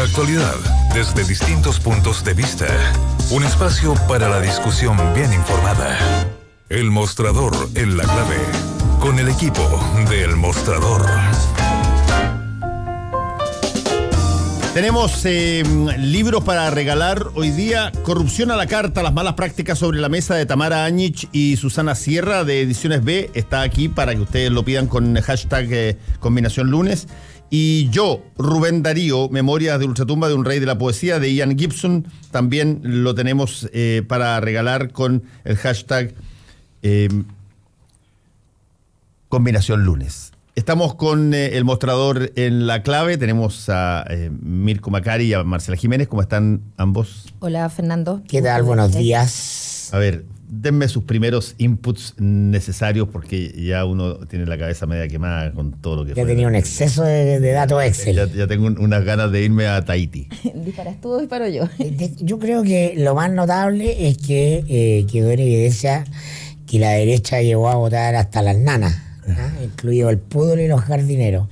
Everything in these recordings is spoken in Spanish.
actualidad desde distintos puntos de vista. Un espacio para la discusión bien informada. El Mostrador en la clave. Con el equipo del Mostrador. Tenemos libros para regalar hoy día. Corrupción a la carta, las malas prácticas sobre la mesa, de Tamara Áñich y Susana Sierra, de Ediciones B. Está aquí para que ustedes lo pidan con hashtag Combinación Lunes. Y yo, Rubén Darío, Memorias de Ultratumba de un Rey de la Poesía, de Ian Gibson, también lo tenemos para regalar con el hashtag Combinación Lunes. Estamos con el Mostrador en la clave. Tenemos a Mirko Macari y a Marcela Jiménez. ¿Cómo están ambos? Hola, Fernando. ¿Qué tal? Buenos días. A ver, denme sus primeros inputs necesarios, porque ya uno tiene la cabeza media quemada con todo lo que ya tenía un exceso de datos Excel. Ya tengo unas ganas de irme a Tahití. ¿Disparas tú o disparo yo? Yo creo que lo más notable es que quedó en evidencia que la derecha llegó a votar hasta las nanas, ¿no? Incluido el púdol y los jardineros.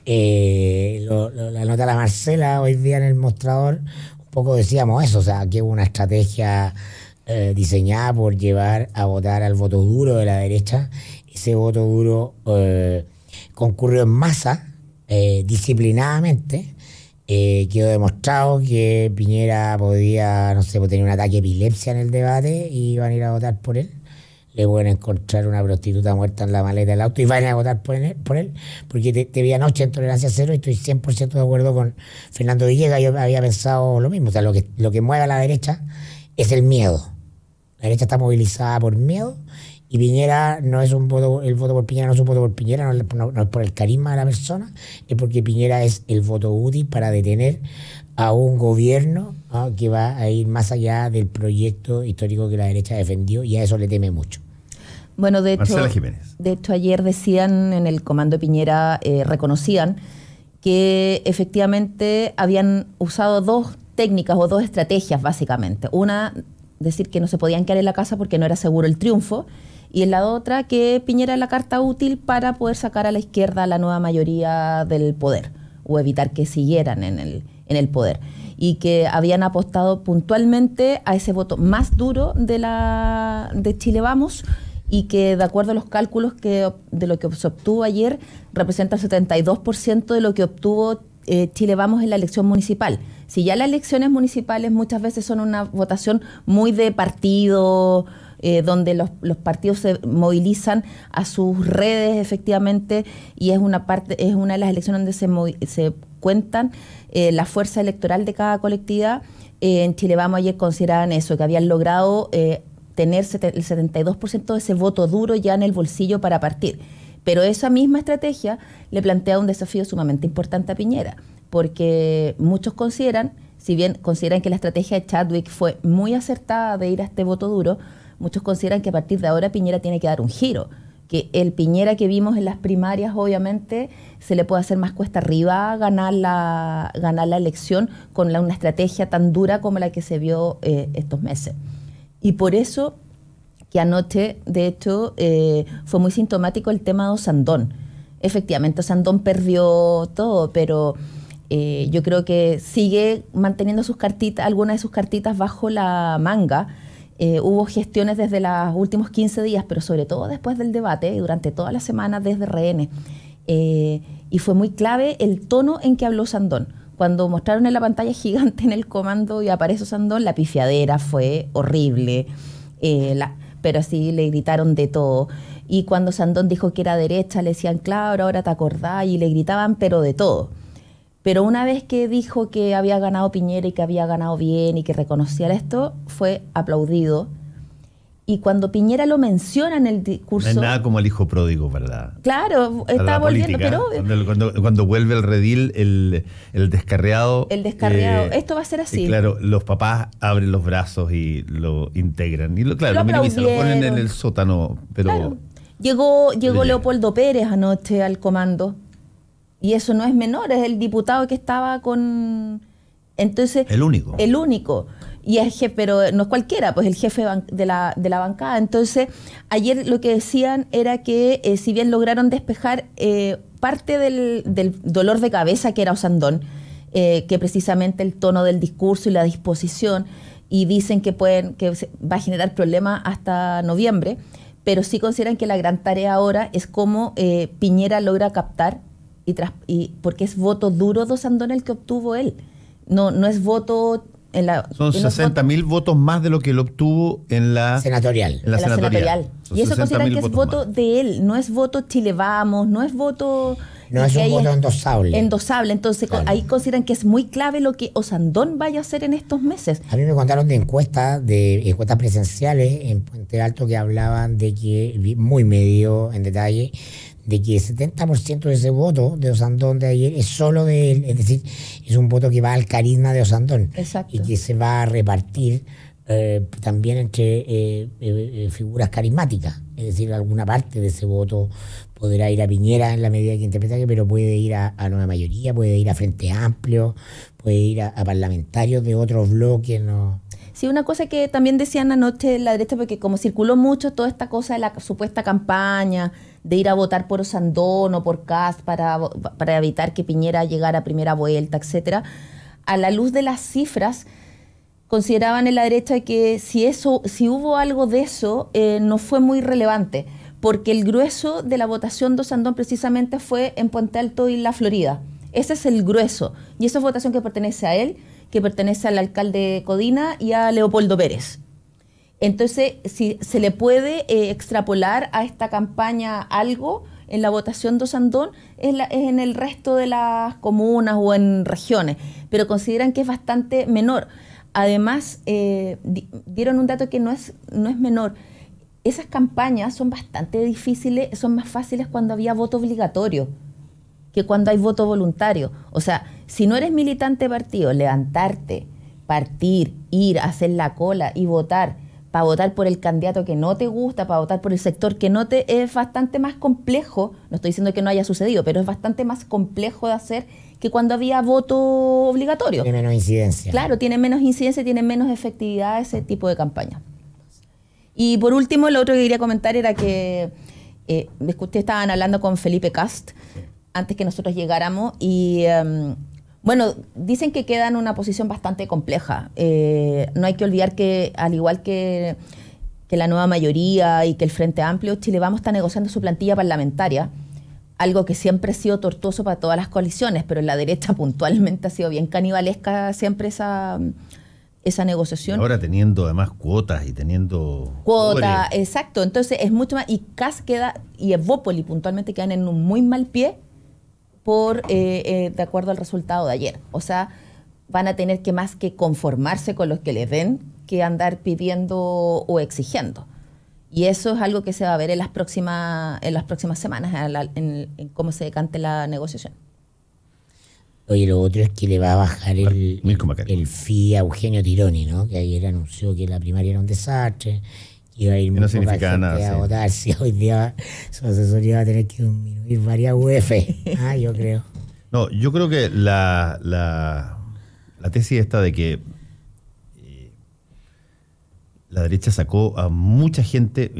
La nota de la Marcela hoy día en el Mostrador, un poco decíamos eso, o sea, que hubo una estrategia diseñada por llevar a votar al voto duro de la derecha. Ese voto duro concurrió en masa, disciplinadamente. Quedó demostrado que Piñera podía, no sé, tener un ataque de epilepsia en el debate y iban a ir a votar por él. Le pueden encontrar una prostituta muerta en la maleta del auto y van a votar por él, porque te vi anoche en Tolerancia Cero y estoy 100% de acuerdo con Fernando Villegas. Yo había pensado lo mismo, o sea, lo que mueve a la derecha es el miedo. La derecha está movilizada por miedo y Piñera no es un voto, el voto por Piñera no es un voto por Piñera, no es por el carisma de la persona, es porque Piñera es el voto útil para detener a un gobierno, ¿no?, que va a ir más allá del proyecto histórico que la derecha defendió, y a eso le teme mucho. Bueno, de hecho ayer decían en el Comando Piñera, reconocían que efectivamente habían usado dos técnicas o dos estrategias básicamente. Una, decir que no se podían quedar en la casa porque no era seguro el triunfo, y en la otra que Piñera era la carta útil para poder sacar a la izquierda la nueva mayoría del poder o evitar que siguieran en el poder, y que habían apostado puntualmente a ese voto más duro de Chile Vamos, y que de acuerdo a los cálculos de lo que se obtuvo ayer representa el 72% de lo que obtuvo Chile Vamos en la elección municipal. Si ya las elecciones municipales muchas veces son una votación muy de partido, donde los partidos se movilizan a sus redes efectivamente, y es una de las elecciones donde se cuentan la fuerza electoral de cada colectividad. En Chile Vamos ayer consideraban eso, que habían logrado tener el 72% de ese voto duro ya en el bolsillo para partir. Pero esa misma estrategia le plantea un desafío sumamente importante a Piñera, porque muchos consideran, si bien consideran que la estrategia de Chadwick fue muy acertada de ir a este voto duro, muchos consideran que a partir de ahora Piñera tiene que dar un giro, que el Piñera que vimos en las primarias obviamente se le puede hacer más cuesta arriba ganar la elección con una estrategia tan dura como la que se vio estos meses. Y por eso que anoche, de hecho, fue muy sintomático el tema de Osandón. Efectivamente, Osandón perdió todo, pero yo creo que sigue manteniendo algunas de sus cartitas bajo la manga. Hubo gestiones desde los últimos 15 días, pero sobre todo después del debate y durante toda la semana desde RN. Y fue muy clave el tono en que habló Osandón. Cuando mostraron en la pantalla gigante en el comando y aparece Osandón, la pifiadera fue horrible, pero así le gritaron de todo. Y cuando Osandón dijo que era derecha, le decían, claro, ahora te acordás, y le gritaban, pero de todo. Pero una vez que dijo que había ganado Piñera y que había ganado bien y que reconocía esto, fue aplaudido. Y cuando Piñera lo menciona en el discurso... No hay nada como el hijo pródigo, ¿verdad? Claro, está volviendo, pero... Cuando vuelve al redil el descarriado... El descarriado, esto va a ser así. Claro, los papás abren los brazos y lo integran. Y lo minimizan, lo ponen en el sótano, pero... Claro. Llegó Leopoldo Pérez anoche al comando. Y eso no es menor, es el diputado que estaba con... Entonces... El único. Y el jefe, pero no es cualquiera, pues el jefe de la bancada. Entonces, ayer lo que decían era que si bien lograron despejar parte del dolor de cabeza que era Osandón, que precisamente el tono del discurso y la disposición, y dicen que va a generar problemas hasta noviembre, pero sí consideran que la gran tarea ahora es cómo Piñera logra captar, porque es voto duro de Osandón el que obtuvo él. No es voto... Son 60.000 votos más de lo que él obtuvo en la senatorial. En la senatorial. Y eso consideran que es voto más de él, no es voto Chile Vamos, no es voto... No es un voto endosable. Endosable. Entonces, claro, ahí consideran que es muy clave lo que Osandón vaya a hacer en estos meses. A mí me contaron de encuestas presenciales en Puente Alto que hablaban de que, muy medio en detalle, de que el 70% de ese voto de Osandón de ayer es solo de él, es decir, es un voto que va al carisma de Osandón. Exacto. Y que se va a repartir también entre figuras carismáticas, es decir, alguna parte de ese voto podrá ir a Piñera en la medida que interpreta, pero puede ir a Nueva Mayoría, puede ir a Frente Amplio, puede ir a parlamentarios de otros bloques, ¿no? Sí, una cosa que también decían anoche la derecha, porque como circuló mucho toda esta cosa de la supuesta campaña de ir a votar por Osandón o por Kast para evitar que Piñera llegara a primera vuelta, etcétera, a la luz de las cifras, consideraban en la derecha que si hubo algo de eso, no fue muy relevante, porque el grueso de la votación de Osandón precisamente fue en Puente Alto y la Florida. Ese es el grueso, y esa es votación que pertenece a él, que pertenece al alcalde Codina y a Leopoldo Pérez. Entonces, si se le puede extrapolar a esta campaña algo en la votación de Osandón, es en el resto de las comunas o en regiones, pero consideran que es bastante menor. Además, dieron un dato que no es menor. Esas campañas son bastante difíciles, son más fáciles cuando había voto obligatorio que cuando hay voto voluntario. O sea, si no eres militante de partido, levantarte, partir, ir, hacer la cola y votar, para votar por el candidato que no te gusta, para votar por el sector que no te... es bastante más complejo, no estoy diciendo que no haya sucedido, pero es bastante más complejo de hacer que cuando había voto obligatorio. Tiene menos incidencia. Claro, tiene menos incidencia, tiene menos efectividad ese tipo de campaña. Y por último, lo otro que quería comentar era que ustedes estaban hablando con Felipe Kast antes que nosotros llegáramos y bueno, dicen que queda en una posición bastante compleja. No hay que olvidar que al igual que la Nueva Mayoría y que el Frente Amplio, Chile Vamos está negociando su plantilla parlamentaria, algo que siempre ha sido tortuoso para todas las coaliciones, pero en la derecha puntualmente ha sido bien canibalesca siempre esa negociación. Y ahora teniendo además cuotas y teniendo... Cuotas, exacto. Entonces es mucho más... Y Kast queda, y Evópoli puntualmente quedan en un muy mal pie de acuerdo al resultado de ayer. O sea, van a tener que más que conformarse con los que les den que andar pidiendo o exigiendo. Y eso es algo que se va a ver en las próximas semanas, en cómo se decante la negociación. Oye, lo otro es que le va a bajar el fee a Eugenio Tironi, ¿no? Que ayer anunció que la primaria era un desastre, que iba a ir no significa nada a votar. Si hoy día su asesoría va a tener que disminuir varias UF. Yo creo. No, yo creo que la tesis esta de que la derecha sacó a mucha gente,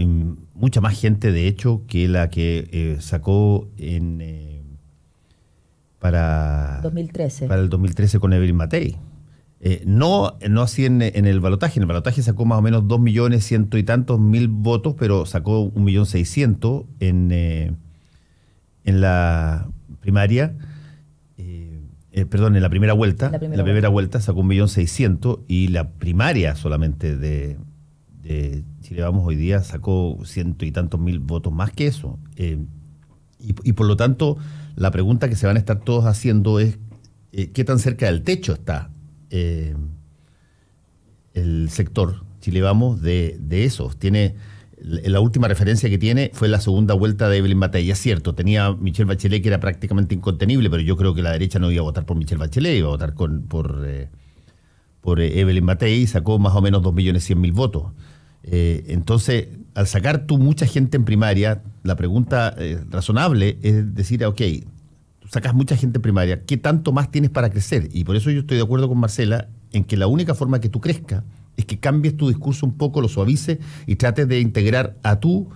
mucha más gente de hecho que la que sacó para 2013. Para el 2013 con Evelyn Matei. No así en el balotaje. En el balotaje sacó más o menos 2.100.000 y tantos votos, pero sacó 1.600.000 en la primaria. En la primera vuelta. En la primera vuelta sacó 1.600.000 y la primaria solamente de Chile Vamos hoy día sacó 100 y tantos mil votos más que eso. Y por lo tanto, la pregunta que se van a estar todos haciendo es ¿qué tan cerca del techo está el sector Chile Vamos de eso? La última referencia que tiene fue la segunda vuelta de Evelyn Matei. Es cierto, tenía Michelle Bachelet que era prácticamente incontenible, pero yo creo que la derecha no iba a votar por Michelle Bachelet, iba a votar por Evelyn Matei y sacó más o menos 2.100.000 votos. Entonces, al sacar tú mucha gente en primaria, la pregunta razonable es decir, ok, tú sacas mucha gente en primaria, ¿qué tanto más tienes para crecer? Y por eso yo estoy de acuerdo con Marcela en que la única forma que tú crezcas es que cambies tu discurso un poco, lo suavices y trates de integrar a tu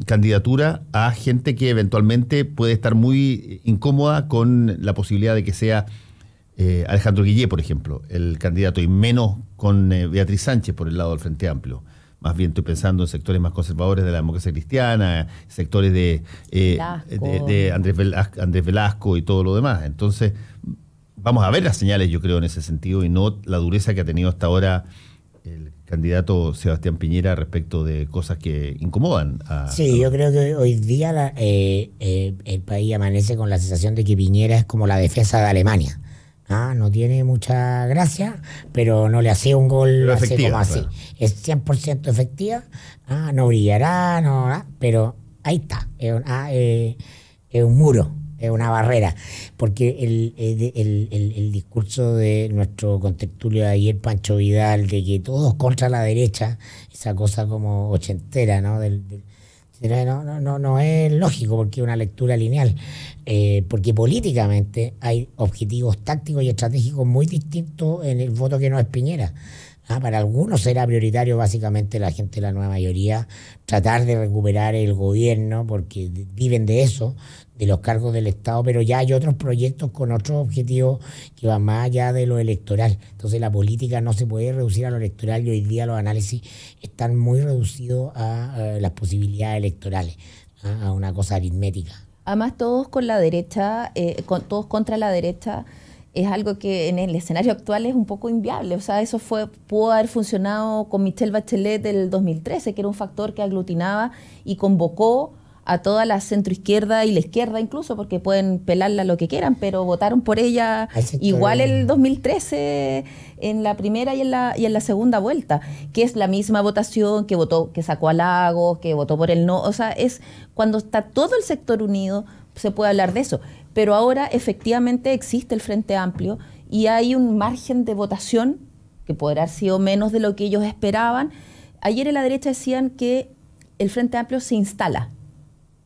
candidatura a gente que eventualmente puede estar muy incómoda con la posibilidad de que sea Alejandro Guillé, por ejemplo, el candidato, y menos con Beatriz Sánchez por el lado del Frente Amplio. Más bien estoy pensando en sectores más conservadores de la democracia cristiana, sectores de Andrés Velasco y todo lo demás. Entonces, vamos a ver las señales, yo creo, en ese sentido, y no la dureza que ha tenido hasta ahora el candidato Sebastián Piñera respecto de cosas que incomodan Sí, yo creo que hoy día el país amanece con la sensación de que Piñera es como la defensa de Alemania. No tiene mucha gracia, pero no le hace un gol así como así. Claro. Es 100% efectiva, no brillará, pero ahí está. Es un muro, es una barrera. Porque el discurso de nuestro contertulio de ayer, Pancho Vidal, de que todos contra la derecha, esa cosa como ochentera, ¿no? No es lógico, porque es una lectura lineal, porque políticamente hay objetivos tácticos y estratégicos muy distintos en el voto que no es Piñera. Para algunos será prioritario, básicamente la gente de la nueva mayoría, tratar de recuperar el gobierno, porque viven de eso, de los cargos del Estado, pero ya hay otros proyectos con otros objetivos que van más allá de lo electoral. Entonces la política no se puede reducir a lo electoral, y hoy día los análisis están muy reducidos a las posibilidades electorales, a una cosa aritmética. Además, todos con la derecha, todos contra la derecha, es algo que en el escenario actual es un poco inviable. O sea, eso pudo haber funcionado con Michelle Bachelet del 2013, que era un factor que aglutinaba y convocó a toda la centroizquierda y la izquierda incluso, porque pueden pelarla lo que quieran, pero votaron por ella igual el 2013 en la primera y en la segunda vuelta, que es la misma votación que votó, que sacó a Lagos, que votó por el no. O sea, es cuando está todo el sector unido se puede hablar de eso. Pero ahora efectivamente existe el Frente Amplio y hay un margen de votación que podrá haber sido menos de lo que ellos esperaban. Ayer en la derecha decían que el Frente Amplio se instala,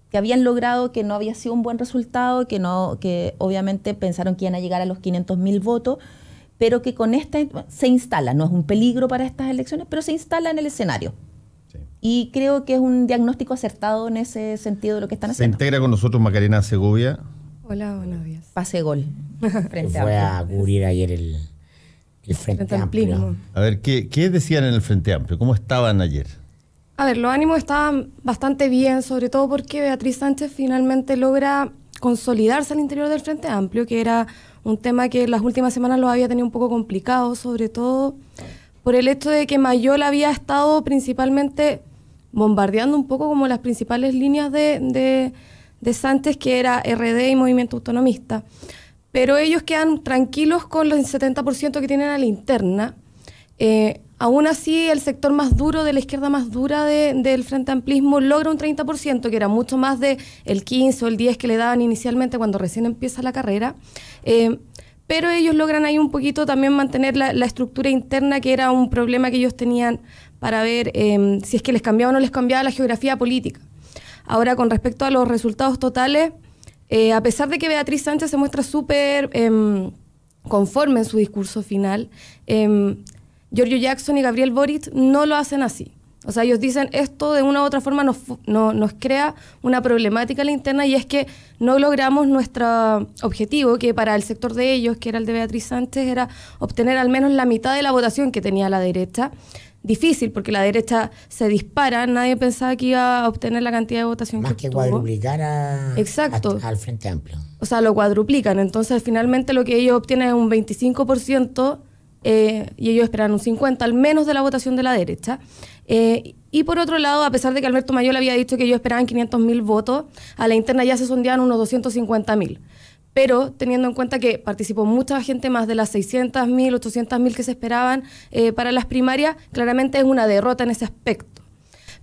que habían logrado, que no había sido un buen resultado, que obviamente pensaron que iban a llegar a los 500.000 votos, pero que con esta se instala. No es un peligro para estas elecciones, pero se instala en el escenario. Sí. Y creo que es un diagnóstico acertado en ese sentido de lo que están haciendo. Se integra con nosotros Macarena Segovia. Hola, buenos días. Pase gol. Fue a cubrir ayer el Frente Amplio. A ver, ¿qué decían en el Frente Amplio? ¿Cómo estaban ayer? A ver, los ánimos estaban bastante bien, sobre todo porque Beatriz Sánchez finalmente logra consolidarse al interior del Frente Amplio, que era un tema que en las últimas semanas lo había tenido un poco complicado, sobre todo por el hecho de que Mayol había estado principalmente bombardeando un poco como las principales líneas de Sánchez, que era RD y Movimiento Autonomista. Pero ellos quedan tranquilos con los 70% que tienen a la interna. Aún así, el sector más duro, de la izquierda más dura del Frente Amplismo, logra un 30%, que era mucho más del 15 o el 10 que le daban inicialmente cuando recién empieza la carrera. Pero ellos logran ahí un poquito también mantener la estructura interna, que era un problema que ellos tenían para ver si es que les cambiaba o no les cambiaba la geografía política. Ahora, con respecto a los resultados totales, a pesar de que Beatriz Sánchez se muestra súper conforme en su discurso final, Giorgio Jackson y Gabriel Boric no lo hacen así. O sea, ellos dicen esto de una u otra forma nos crea una problemática a la interna, y es que no logramos nuestro objetivo, que para el sector de ellos, que era el de Beatriz Sánchez, era obtener al menos la mitad de la votación que tenía la derecha. Difícil, porque la derecha se dispara, nadie pensaba que iba a obtener la cantidad de votación más que obtuvo. Cuadruplicar al Frente Amplio. O sea, lo cuadruplican, entonces finalmente lo que ellos obtienen es un 25%, y ellos esperan un 50%, al menos, de la votación de la derecha. Y por otro lado, a pesar de que Alberto Mayol había dicho que ellos esperaban 500.000 votos, a la interna ya se sondeaban unos 250.000. Pero teniendo en cuenta que participó mucha gente más de las 600.000, 800.000 que se esperaban para las primarias, claramente es una derrota en ese aspecto.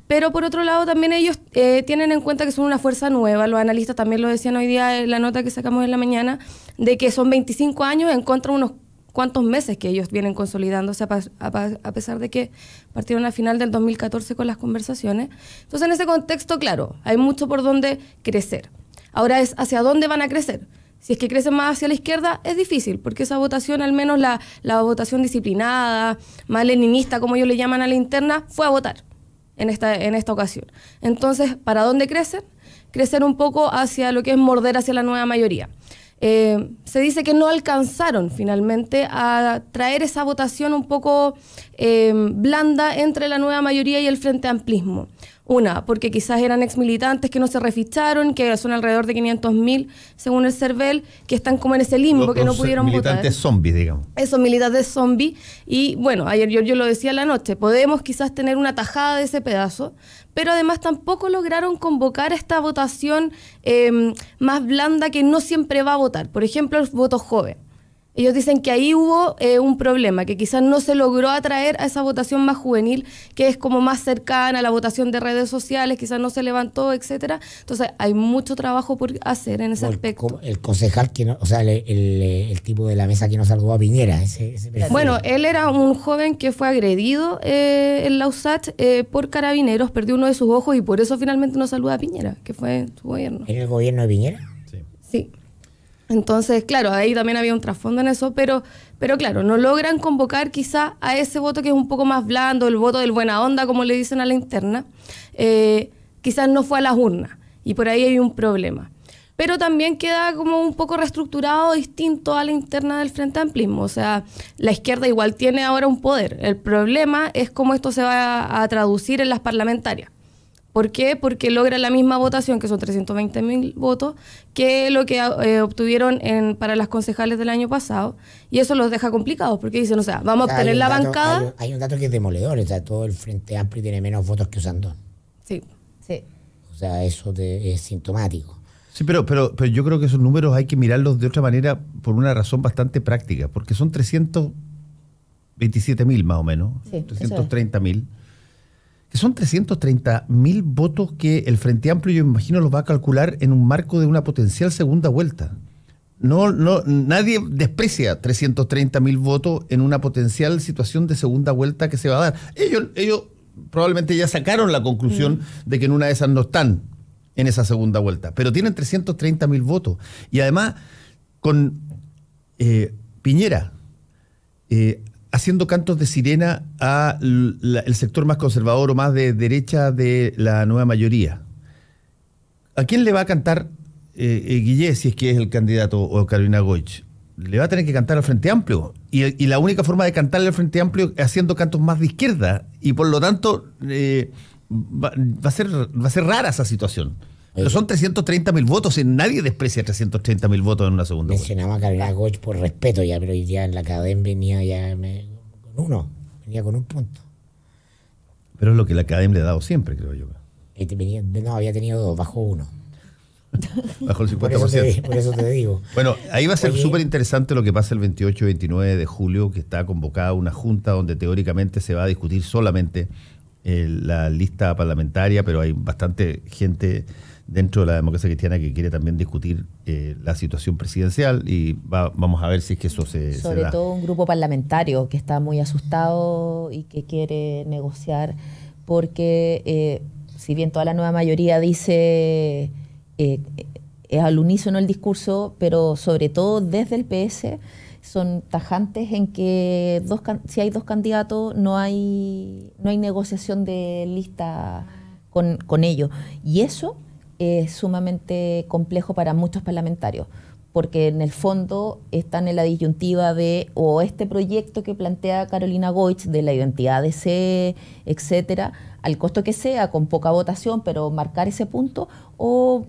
Pero por otro lado también ellos tienen en cuenta que son una fuerza nueva, los analistas también lo decían hoy día en la nota que sacamos en la mañana, de que son 25 años en contra de unos cuantos meses que ellos vienen consolidándose, a pesar de que partieron a final del 2014 con las conversaciones. Entonces, en ese contexto, claro, hay mucho por donde crecer. Ahora es hacia dónde van a crecer. Si es que crecen más hacia la izquierda, es difícil, porque esa votación, al menos la votación disciplinada, más leninista, como ellos le llaman a la interna, fue a votar en esta ocasión. Entonces, ¿para dónde crecen? Crecer un poco hacia lo que es morder hacia la nueva mayoría. se dice que no alcanzaron finalmente a traer esa votación un poco blanda entre la nueva mayoría y el Frente Amplismo. Una, porque quizás eran exmilitantes que no se reficharon, que son alrededor de 500.000 según el CERVEL, que están como en ese limbo, que no pudieron votar. Militantes zombies, digamos. Esos militantes zombies. Y bueno, ayer yo lo decía en la noche, podemos quizás tener una tajada de ese pedazo, pero además tampoco lograron convocar esta votación más blanda que no siempre va a votar. Por ejemplo, el voto joven. Ellos dicen que ahí hubo un problema, que quizás no se logró atraer a esa votación más juvenil, que es como más cercana a la votación de redes sociales, quizás no se levantó, etcétera. Entonces hay mucho trabajo por hacer en ese aspecto. El concejal, que no, o sea, el tipo de la mesa que no saludó a Piñera. Bueno, él era un joven que fue agredido en la USACH por carabineros, perdió uno de sus ojos y por eso finalmente no saluda a Piñera, que fue su gobierno. ¿En el gobierno de Piñera? Sí. Entonces, claro, ahí también había un trasfondo en eso, pero claro, no logran convocar quizá a ese voto que es un poco más blando, el voto del buena onda, como le dicen a la interna, quizás no fue a las urnas, y por ahí hay un problema. Pero también queda como un poco reestructurado, distinto a la interna del Frente Amplismo, o sea, la izquierda igual tiene ahora un poder. El problema es cómo esto se va a traducir en las parlamentarias. ¿Por qué? Porque logra la misma votación, que son 320.000 votos, que lo que obtuvieron para las concejales del año pasado. Y eso los deja complicados, porque dicen, o sea, vamos a obtener la bancada. Hay un dato que es demoledor, o sea, todo el Frente Amplio tiene menos votos que Usandón. Sí. O sea, eso es sintomático. Sí, pero yo creo que esos números hay que mirarlos de otra manera por una razón bastante práctica, porque son 327.000 más o menos, sí, 330.000. Que son 330.000 votos que el Frente Amplio, yo imagino, los va a calcular en un marco de una potencial segunda vuelta. Nadie desprecia 330.000 votos en una potencial situación de segunda vuelta que se va a dar. Ellos probablemente ya sacaron la conclusión de que en una de esas no están en esa segunda vuelta, pero tienen 330.000 votos. Y además, con Piñera haciendo cantos de sirena a el sector más conservador o más de derecha de la nueva mayoría. ¿A quién le va a cantar Guillé, si es que es el candidato, o Carolina Goich? Le va a tener que cantar al Frente Amplio. Y la única forma de cantarle al Frente Amplio es haciendo cantos más de izquierda. Y por lo tanto, va a ser rara esa situación. Pero son 330.000 votos y nadie desprecia 330.000 votos en una segunda vuelta. Mencionaba a Carolina Goich por respeto ya, pero hoy día en la academia venía ya venía con un punto. Pero es lo que la academia le ha dado siempre, creo yo. Había tenido 2, bajó 1. Bajo el 50%. Por eso te digo. Bueno, ahí va a ser súper interesante lo que pasa el 28 y 29 de julio, que está convocada una junta donde teóricamente se va a discutir solamente la lista parlamentaria, pero hay bastante gente dentro de la democracia cristiana que quiere también discutir la situación presidencial y vamos a ver si es que eso se da. Sobre todo un grupo parlamentario que está muy asustado y que quiere negociar porque si bien toda la nueva mayoría dice es al unísono el discurso, pero sobre todo desde el PS son tajantes en que si hay 2 candidatos no hay negociación de lista con ellos. Y eso es sumamente complejo para muchos parlamentarios, porque en el fondo están en la disyuntiva de o este proyecto que plantea Carolina Goich de la identidad de C, etcétera, al costo que sea, con poca votación, pero marcar ese punto, o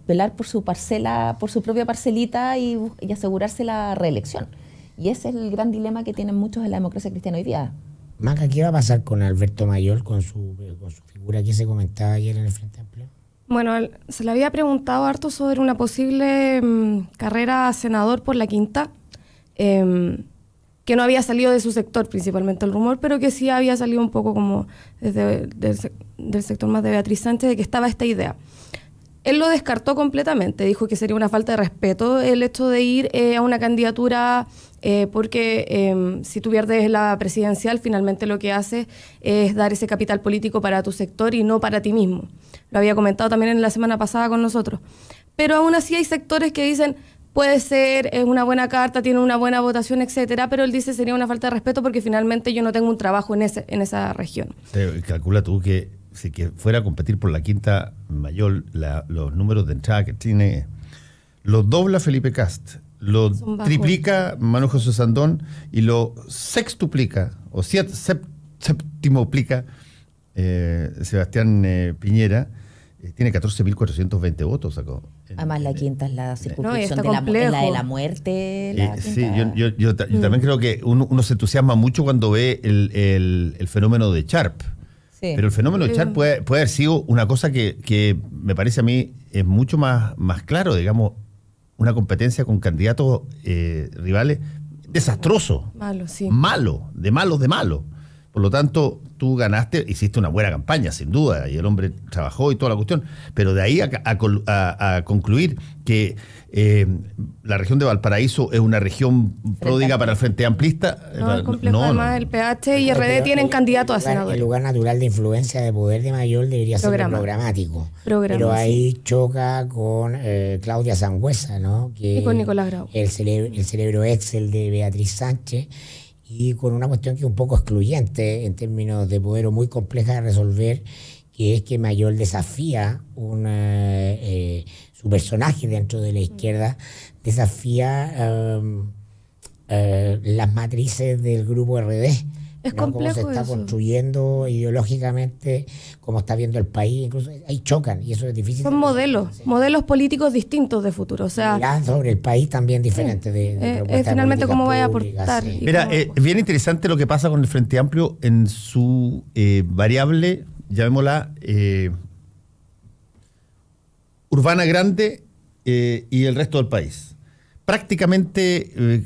velar por su parcela, por su propia parcelita y asegurarse la reelección. Y ese es el gran dilema que tienen muchos en la democracia cristiana hoy día. Maca, ¿qué va a pasar con Alberto Mayor, con su figura que se comentaba ayer en el Frente Amplio? Bueno, se le había preguntado harto sobre una posible carrera a senador por la Quinta, que no había salido de su sector, principalmente el rumor, pero que sí había salido un poco como desde del sector más de Beatriz Sánchez, de que estaba esta idea. Él lo descartó completamente, dijo que sería una falta de respeto el hecho de ir a una candidatura porque si tú pierdes la presidencial, finalmente lo que haces es dar ese capital político para tu sector y no para ti mismo. Lo había comentado también en la semana pasada con nosotros. Pero aún así hay sectores que dicen, puede ser, es una buena carta, tiene una buena votación, etcétera, pero él dice sería una falta de respeto porque finalmente yo no tengo un trabajo en esa región. Calcula tú que si fuera a competir por la Quinta Mayor, los números de entrada que tiene lo dobla Felipe Kast, lo Son bajos. triplica Manuel José Sandón y lo sextuplica o séptimoplica Sebastián Piñera. Tiene 14.420 votos, sacó. Además, la quinta es la circunscripción está de la, complejo. la de la muerte. La Sí, quinta. yo también creo que uno se entusiasma mucho cuando ve el fenómeno de Sharp. Sí. Pero el fenómeno de Sharp puede haber sido una cosa que me parece a mí es mucho más claro, digamos, una competencia con candidatos rivales desastroso, Malo, sí. malo, de malos de malo. Por lo tanto, tú ganaste, hiciste una buena campaña, sin duda, y el hombre trabajó y toda la cuestión, pero de ahí a concluir que la región de Valparaíso es una región pródiga para el Frente Amplista. No, es complejo. Además, el PH y RD tienen candidato a El senador. lugar natural de influencia de poder de Mayol debería ser el programático. Pero ahí choca con Claudia Sangüesa, ¿no? Que y con Nicolás Grau. El cerebro Excel de Beatriz Sánchez, y con una cuestión que es un poco excluyente en términos de poder o muy compleja de resolver, que es que Mayol desafía su personaje dentro de la izquierda, desafía las matrices del grupo RD. Es ¿no? complejo Cómo se está eso. construyendo ideológicamente, cómo está viendo el país, incluso ahí chocan, y eso es difícil. Son modelos políticos distintos de futuro. O sea, Mirar sobre el país también diferente de es finalmente cómo vaya a públicas, aportar. sí. Mira, es bien interesante lo que pasa con el Frente Amplio en su variable, llamémosla, urbana grande y el resto del país. Prácticamente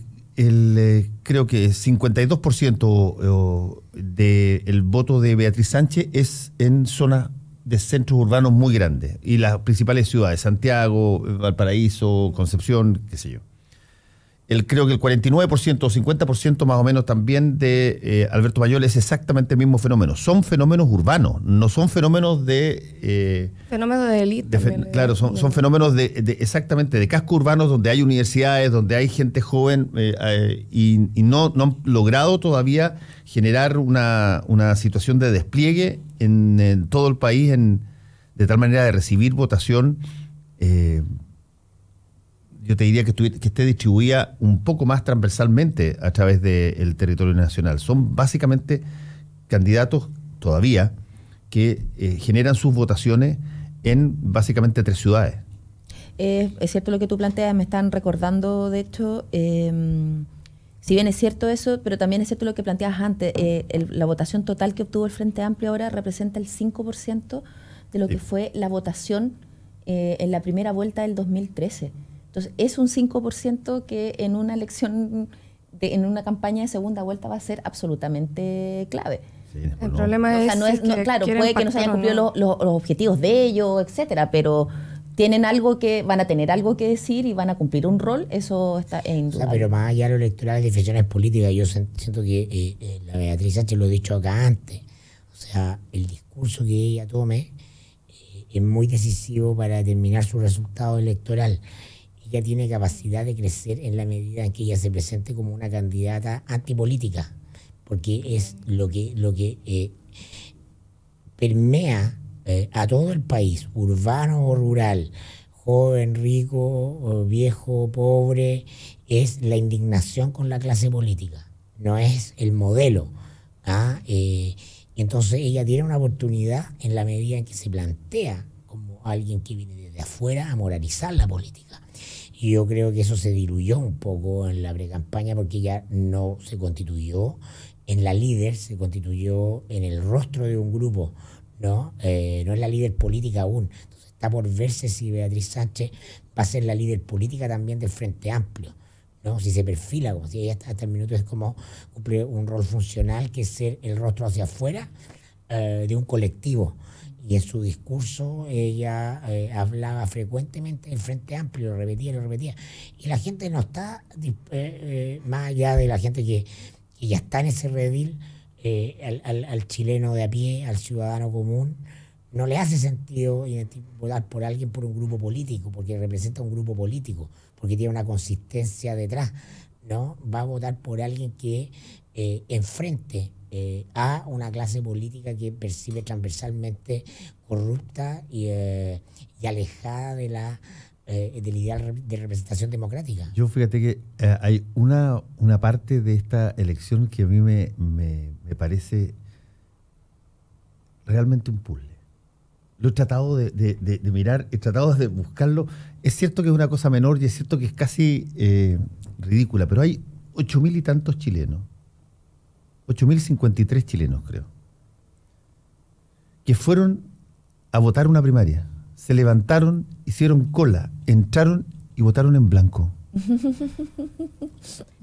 creo que 52% del voto de Beatriz Sánchez es en zonas de centros urbanos muy grandes y las principales ciudades, Santiago, Valparaíso, Concepción, qué sé yo. Creo que el 49% o 50% más o menos también de Alberto Mayol es exactamente el mismo fenómeno. Son fenómenos urbanos, no son fenómenos de... fenómenos de élite. Claro, son fenómenos exactamente de cascos urbanos donde hay universidades, donde hay gente joven y no han logrado todavía generar una situación de despliegue en todo el país de tal manera de recibir votación. Yo te diría que esté distribuida un poco más transversalmente a través del territorio nacional. Son básicamente candidatos todavía que generan sus votaciones en básicamente 3 ciudades. Es cierto lo que tú planteas, me están recordando, de hecho, si bien es cierto eso, pero también es cierto lo que planteabas antes, la votación total que obtuvo el Frente Amplio ahora representa el 5% de lo que fue la votación en la primera vuelta del 2013. Entonces, es un 5% que en una elección, en una campaña de segunda vuelta va a ser absolutamente clave. Sí, el problema es, claro, puede que no se hayan cumplido los objetivos de ellos, etcétera, pero van a tener algo que decir y van a cumplir un rol, eso está indudable. O sea, pero más allá de lo electoral, de decisiones políticas, yo siento que la Beatriz Sánchez lo he dicho acá antes, o sea, el discurso que ella tome es muy decisivo para determinar su resultado electoral. Ella tiene capacidad de crecer en la medida en que ella se presente como una candidata antipolítica, porque es lo que permea a todo el país, urbano o rural, joven, rico, viejo, pobre, es la indignación con la clase política, no es el modelo. Entonces ella tiene una oportunidad en la medida en que se plantea como alguien que viene desde afuera a moralizar la política. Y yo creo que eso se diluyó un poco en la precampaña porque ella no se constituyó en la líder, se constituyó en el rostro de un grupo, ¿no? No es la líder política aún. Entonces está por verse si Beatriz Sánchez va a ser la líder política también del Frente Amplio, ¿no? Si se perfila, como si ella hasta el minuto es como cumple un rol funcional que es ser el rostro hacia afuera de un colectivo. Y en su discurso ella hablaba frecuentemente del Frente Amplio, lo repetía. Y la gente no está, más allá de la gente que ya está en ese redil, al chileno de a pie, al ciudadano común, no le hace sentido votar por alguien por un grupo político, porque representa un grupo político, porque tiene una consistencia detrás, ¿no? Va a votar por alguien que enfrente a una clase política que percibe transversalmente corrupta y alejada de la del ideal de representación democrática. Yo fíjate que hay una parte de esta elección que a mí me parece realmente un puzzle. Lo he tratado de mirar, he tratado de buscarlo. Es cierto que es una cosa menor y es cierto que es casi ridícula, pero hay 8.000 y tantos chilenos, 8.053 chilenos creo, que fueron a votar una primaria. Se levantaron, hicieron cola, entraron y votaron en blanco.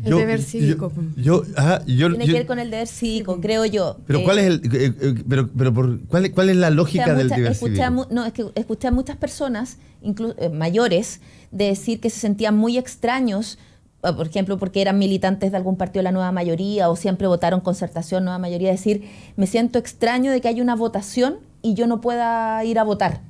El deber cívico. Tiene que ver con el deber cívico, creo yo. Pero ¿cuál es cuál es la lógica del deber cívico? Es que escuché a muchas personas, mayores, decir que se sentían muy extraños, por ejemplo, porque eran militantes de algún partido de la Nueva Mayoría o siempre votaron Concertación, Nueva Mayoría, decir, me siento extraño de que haya una votación y yo no pueda ir a votar.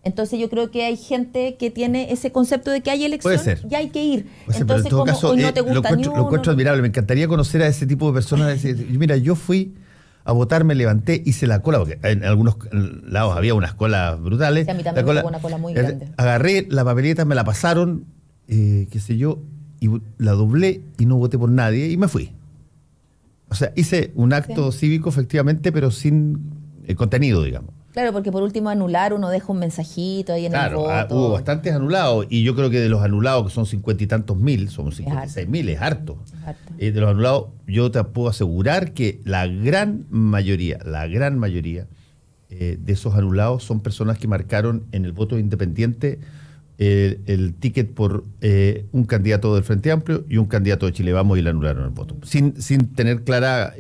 Entonces yo creo que hay gente que tiene ese concepto de que hay elección y hay que ir. Entonces, pero en todo caso, hoy no te gusta lo encuentro admirable. Me encantaría conocer a ese tipo de personas. Decir, mira, yo fui a votar, me levanté, hice la cola, porque en algunos lados había unas colas brutales. Sí, a mí también me tocó una cola muy grande. Agarré la papeleta, me la pasaron, qué sé yo, y la doblé y no voté por nadie y me fui. O sea, hice un acto cívico, efectivamente, pero sin contenido, digamos. Claro, porque por último anular uno deja un mensajito ahí en el voto. Hubo bastantes anulados y yo creo que de los anulados, que son 50 y tantos mil, son 56.000, es harto. De los anulados, yo te puedo asegurar que la gran mayoría de esos anulados son personas que marcaron en el voto independiente el ticket por un candidato del Frente Amplio y un candidato de Chile Vamos y le anularon el voto. Sin tener clara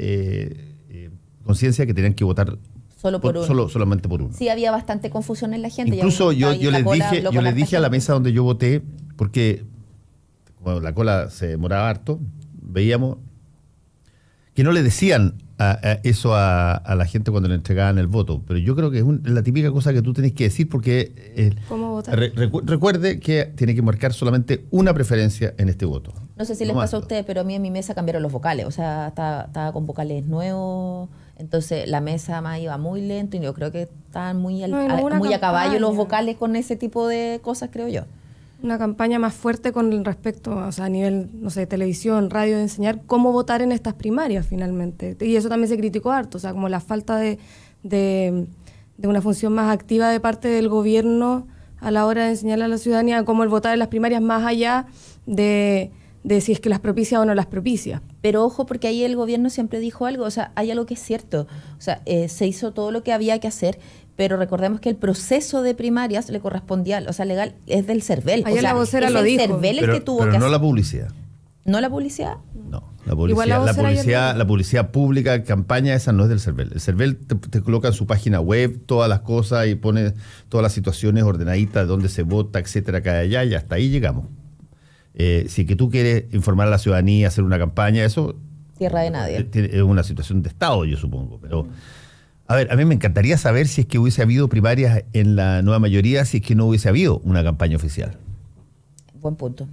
conciencia que tenían que votar solamente por uno. Sí, había bastante confusión en la gente. Incluso yo les dije a la mesa donde yo voté, porque cuando la cola se demoraba harto, veíamos que no le decían eso a la gente cuando le entregaban el voto. Pero yo creo que es la típica cosa que tú tenés que decir, porque ¿cómo votar? Recuerde que tiene que marcar solamente una preferencia en este voto. No sé si les pasó a ustedes, pero a mí en mi mesa cambiaron los vocales. O sea, estaba con vocales nuevos. Entonces la mesa más iba muy lento y yo creo que estaban muy a caballo los vocales con ese tipo de cosas, creo yo. Una campaña más fuerte con respecto, o sea, a nivel, no sé, televisión, radio, de enseñar cómo votar en estas primarias finalmente. Y eso también se criticó harto, o sea, como la falta de una función más activa de parte del gobierno a la hora de enseñarle a la ciudadanía cómo el votar en las primarias, más allá de si es que las propicia o no las propicia. Pero ojo, porque ahí el gobierno siempre dijo algo, o sea, hay algo que es cierto, o sea, se hizo todo lo que había que hacer, pero recordemos que el proceso de primarias le correspondía, o sea, legal, es del CERVEL. Ayer la vocera lo dijo. CERVEL el que tuvo pero que no hacer. la publicidad. ¿No la publicidad? No, la publicidad pública, campaña, esa no es del CERVEL. El CERVEL te coloca en su página web todas las cosas y pone todas las situaciones ordenaditas de dónde se vota, etcétera, acá y allá, y hasta ahí llegamos. Si que tú quieres informar a la ciudadanía, hacer una campaña, eso tierra de nadie. Es una situación de Estado, yo supongo. Pero, a ver, a mí me encantaría saber si es que hubiese habido primarias en la Nueva Mayoría, si es que no hubiese habido una campaña oficial. Buen punto.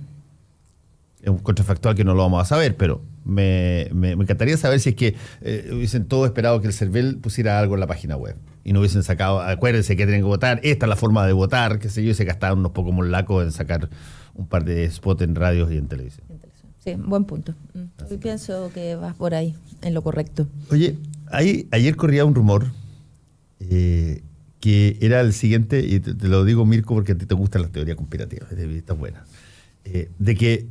Es un contrafactual que no lo vamos a saber, pero me encantaría saber si es que hubiesen todos esperado que el CERVEL pusiera algo en la página web y no hubiesen sacado, acuérdense que tienen que votar, esta es la forma de votar, qué sé yo, y se gastaron unos pocos molacos en sacar un par de spots en radios y en televisión. Sí, buen punto. Yo pienso que vas por ahí, en lo correcto. Oye, ayer corría un rumor que era el siguiente, y te lo digo, Mirko, porque a ti te gustan las teorías conspirativas, estás buena, de que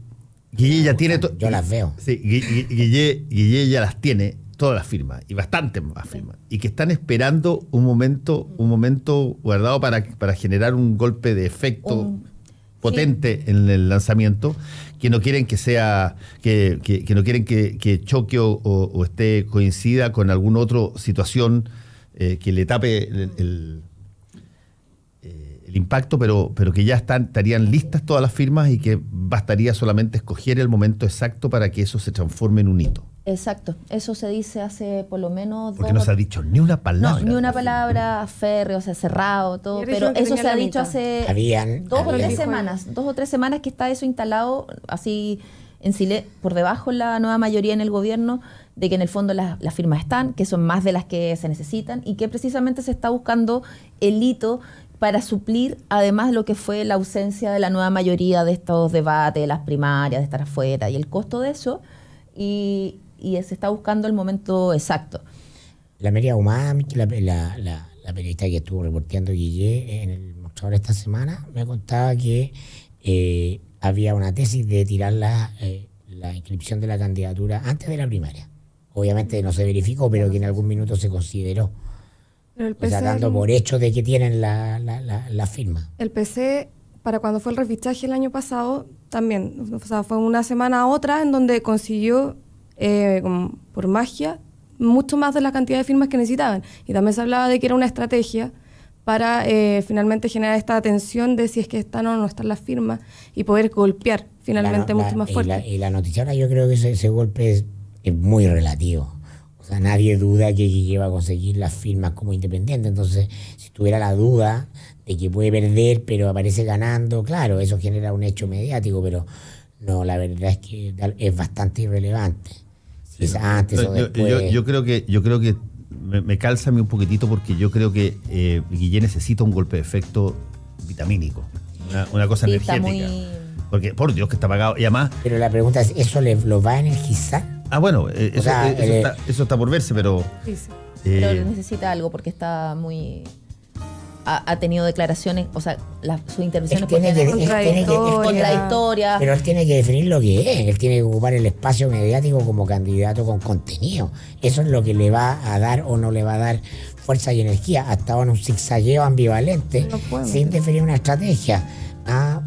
Guille ya tiene... Yo las veo. Sí, Guille ya las tiene, todas las firmas, y bastantes más firmas, y que están esperando un momento guardado para generar un golpe de efecto potente en el lanzamiento, que no quieren que sea, que no quieren que choque o coincida con alguna otra situación que le tape el impacto, pero que ya estarían listas todas las firmas y que bastaría solamente escoger el momento exacto para que eso se transforme en un hito. Exacto, eso se dice hace por lo menos... Porque no se ha dicho ni una palabra. No, ni una palabra férreo, o sea, cerrado, todo, pero eso se ha dicho hace 2 o 3 semanas que está eso instalado así en por debajo la Nueva Mayoría en el gobierno, de que en el fondo las firmas están, que son más de las que se necesitan y que precisamente se está buscando el hito para suplir además lo que fue la ausencia de la nueva mayoría de estos debates, de las primarias, de estar afuera y el costo de eso, y se está buscando el momento exacto. La María Humán, la periodista que estuvo reporteando Guillé en el Mostrador esta semana, me contaba que había una tesis de tirar la inscripción de la candidatura antes de la primaria. Obviamente no se verificó, pero que en algún minuto se consideró. Pero el O sea, dando por hecho de que tienen la firma. El PC, para cuando fue el refichaje el año pasado, también, o sea, fue una semana a otra en donde consiguió, como por magia, mucho más de la cantidad de firmas que necesitaban. Y también se hablaba de que era una estrategia para finalmente generar esta tensión de si es que están o no están las firmas y poder golpear finalmente mucho más fuerte. Y la noticia ahora, yo creo que ese golpe es muy relativo. O sea, nadie duda que Guille va a conseguir las firmas como independiente. Entonces, si tuviera la duda de que puede perder, pero aparece ganando, claro, eso genera un hecho mediático, pero no, la verdad es que es bastante irrelevante. Si es antes o después. Yo creo que me calza a mí un poquitito, porque yo creo que Guille necesita un golpe de efecto vitamínico, una cosa Sí, energética. Porque, por Dios, que está pagado. Y además... Pero la pregunta es, ¿eso lo va a energizar? Bueno, eso está por verse, pero... Sí, sí. Pero necesita algo porque está muy... Ha tenido declaraciones, o sea, sus intervenciones contradictorias. Pero él tiene que definir lo que es. Él tiene que ocupar el espacio mediático como candidato con contenido. Eso es lo que le va a dar o no le va a dar fuerza y energía. Hasta ahora un zigzagueo ambivalente sin definir una estrategia.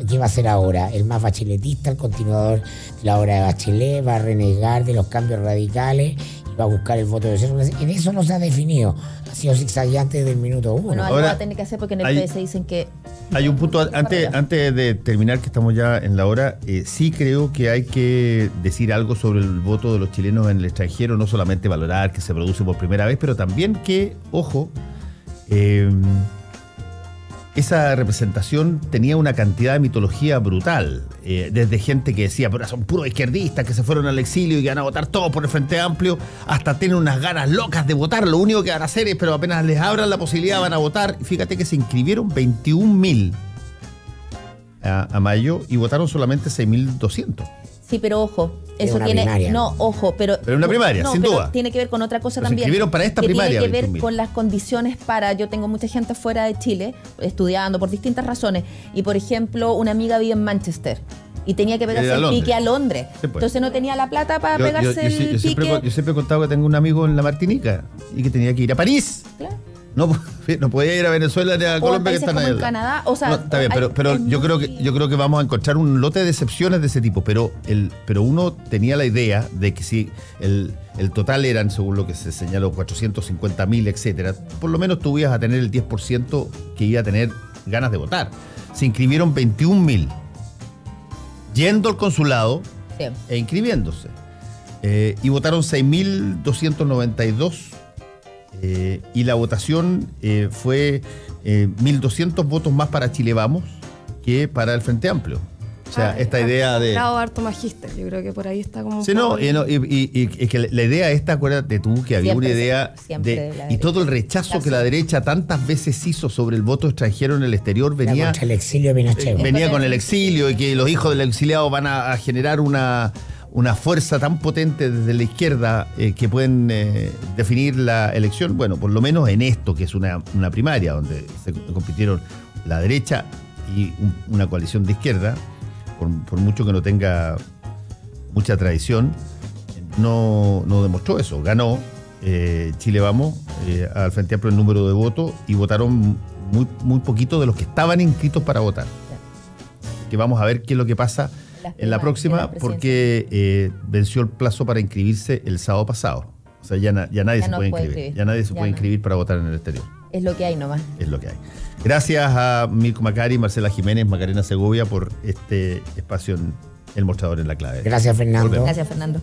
¿Qué va a hacer ahora? El más bacheletista, el continuador de la obra de Bachelet, va a renegar de los cambios radicales y va a buscar el voto de centro. En eso no se ha definido. Ha sido zigzagueante desde el minuto 1. Bueno, algo va a tener que hacer porque en el PS dicen que... Hay un punto, antes de terminar, que estamos ya en la hora, sí creo que hay que decir algo sobre el voto de los chilenos en el extranjero, no solamente valorar que se produce por primera vez, pero también que, ojo, esa representación tenía una cantidad de mitología brutal, desde gente que decía, pero son puros izquierdistas que se fueron al exilio y que van a votar todos por el Frente Amplio, hasta tienen unas ganas locas de votar, lo único que van a hacer es, pero apenas les abran la posibilidad van a votar. Fíjate que se inscribieron 21.000 a mayo y votaron solamente 6.200. Sí, pero ojo, eso una tiene... primaria. No, ojo, pero una primaria, sin pero duda. tiene que ver con otra cosa Pero se también. inscribieron para esta primaria, Tiene que ver 21.000. con las condiciones para... Yo tengo mucha gente fuera de Chile estudiando por distintas razones. Y, por ejemplo, una amiga vive en Manchester y tenía que pegarse el pique a Londres. Sí, pues. Entonces no tenía la plata para pegarse el pique. Yo siempre he contado que tengo un amigo en la Martinica y que tenía que ir a París. Claro. No podía ir a Venezuela ni a Colombia, que están como ahí. en Canadá, o sea, No, está bien, pero yo creo que vamos a encontrar un lote de decepciones de ese tipo, pero uno tenía la idea de que si el total eran, según lo que se señaló, 450.000, etcétera, por lo menos tú ibas a tener el 10% que iba a tener ganas de votar. Se inscribieron 21.000 yendo al consulado e inscribiéndose, y votaron 6.292. Y la votación fue 1.200 votos más para Chile Vamos que para el Frente Amplio. O sea, esta idea de... harto magíster, yo creo que por ahí está como... Sí, no, y que la idea esta, acuérdate tú, que había Siempre una idea y todo el rechazo que la derecha tantas veces hizo sobre el voto extranjero en el exterior venía... Contra el exilio de Pinochet. Venía con el exilio y que los hijos del exiliado van a generar una fuerza tan potente desde la izquierda que pueden definir la elección. Bueno, por lo menos en esto, que es una primaria donde se compitieron la derecha y una coalición de izquierda, por mucho que no tenga mucha tradición, no demostró eso. Ganó Chile Vamos al Frente Amplio en número de votos y votaron muy poquito de los que estaban inscritos para votar. Que vamos a ver qué es lo que pasa en la próxima, porque venció el plazo para inscribirse el sábado pasado. O sea, ya nadie se puede inscribir. Ya nadie se puede inscribir para votar en el exterior. Es lo que hay nomás. Es lo que hay. Gracias a Mirko Macari, Marcela Jiménez, Macarena Segovia por este espacio en El Mostrador en la Clave. Gracias, Fernando. Gracias, Fernando.